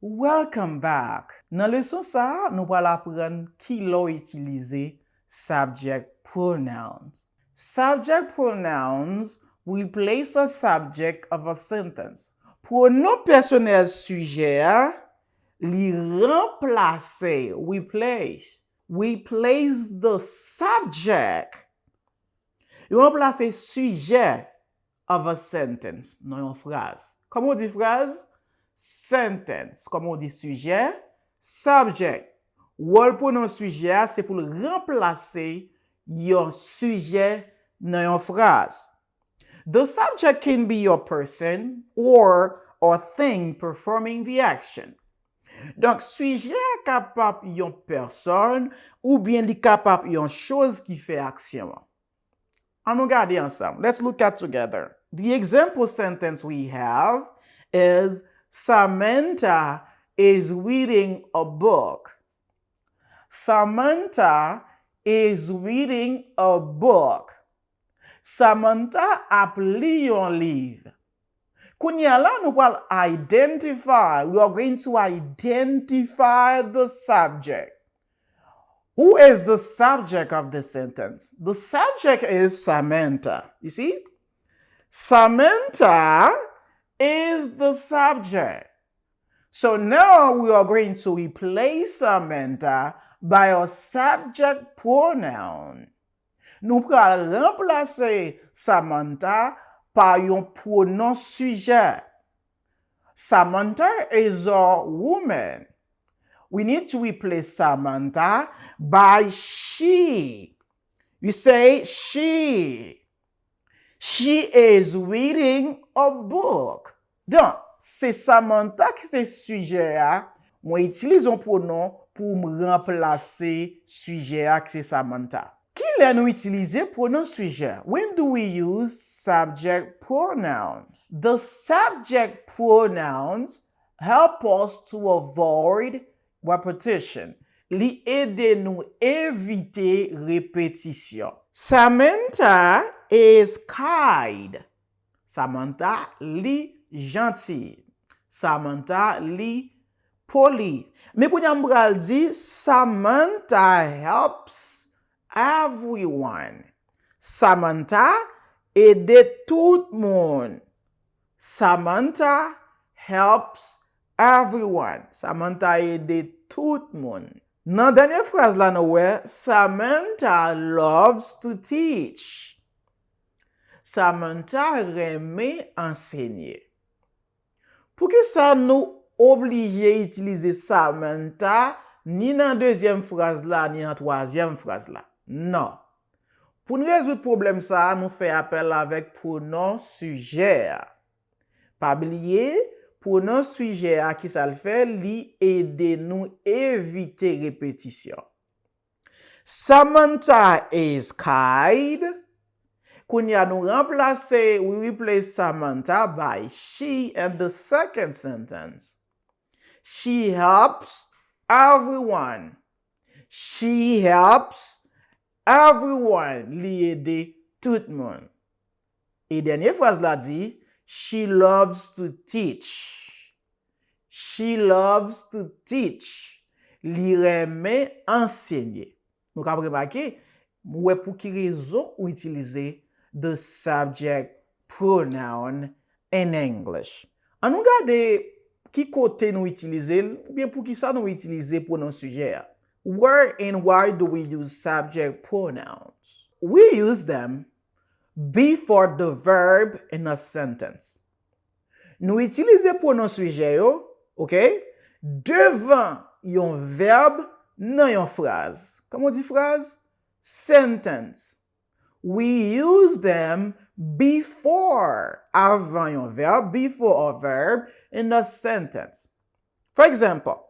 Welcome back. Dans leçon ça, nous allons apprendre qui l'a utilisé subject pronouns. Subject pronouns replace a subject of a sentence. Pronom personnel sujet li remplace, replace the subject. Il remplace sujet of a sentence dans une phrase. Comment on dit phrase? Sentence. Comme on dit sujet, subject. Rôle pour un sujet, c'est pour remplacer your sujet dans une phrase. The subject can be your person or a thing performing the action. Donc, sujet capable yon personne ou bien li capable yon chose qui fait action. On nous regarde ensemble. Let's look at together. The example sentence we have is Samantha is reading a book. Samantha is reading a book. Samantha ap li yon livre. Kounya la nou pal identify. We are going to identify the subject. Who is the subject of the sentence? The subject is Samantha. You see? Samantha is the subject. So now we are going to replace Samantha by a subject pronoun. Nous pral remplacer Samantha par un pronom sujet. Samantha is a woman. We need to replace Samantha by she. You say she. She is reading a book. Donc, c'est Samantha qui c'est sujet a. Moi utilise un pronom pour me remplacer sujet a qui c'est Samantha. Qui l'a nous utiliser pronom sujet? When do we use subject pronouns? The subject pronouns help us to avoid repetition. Li aide nous éviter répétition. Samantha is kind. Samantha li gentil. Samantha li poli. Mais quand on bral dit Samantha helps everyone. Samantha aide tout le monde. Samantha helps everyone. Samantha aide tout le monde. Dans la dernière phrase là, nous Samantha loves to teach. Samantha aime enseigner. Pour que ça nous oblige d'utiliser Samantha ni dans la deuxième phrase là, ni dans la troisième phrase là. Non. Pour nous résoudre le problème ça, nous faisons appel avec pronom sujet. Pas oublier, pronom sujet qui ça le fait, li aide nous éviter répétition. Samantha is kind. Kounya nous remplacer, we replace Samantha by she in the second sentence. She helps everyone. She helps everyone. Li aide tout le monde. Et dernière phrase là dit, she loves to teach. She loves to teach. Li aime enseigner. Donc après remarquer, pour qui raison ou utiliser the subject pronoun in English. On nous regarde qui côté nous utiliser ou bien pour qui ça nous utiliser pronom sujet. Where and why do we use subject pronouns? We use them before the verb in a sentence. Nous utilisons pronom sujet yo, OK? Devant yon verbe dans yon phrase. Comment on dit phrase? Sentence. We use them before, avant yon verbe, before a verb in a sentence. For example,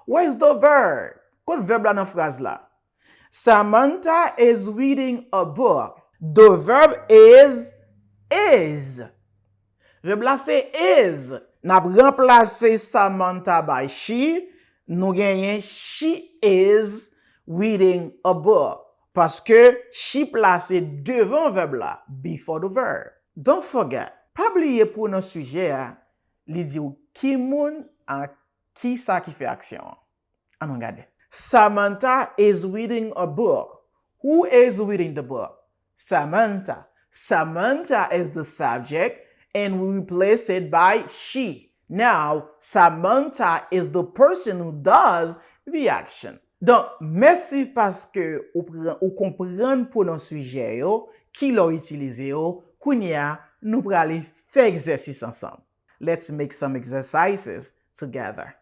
where's the verb? Quel verbe là dans phrase là? Samantha is reading a book. The verb is. Verbe là c'est is. N'a remplacé Samantha by she. Nous gagnons she is reading a book. Parce que she placé devant verbe là, before the verb. Don't forget, pas oublier pour nos sujets, li di ou qui moun en Qui ça qui fait action? On regarde. Samantha is reading a book. Who is reading the book? Samantha. Samantha is the subject and we replace it by she. Now, Samantha is the person who does the action. Donc, merci parce que ou comprendre pour nos sujets qui l'ont utilisé kounya nous pour aller faire exercice ensemble. Let's make some exercises together.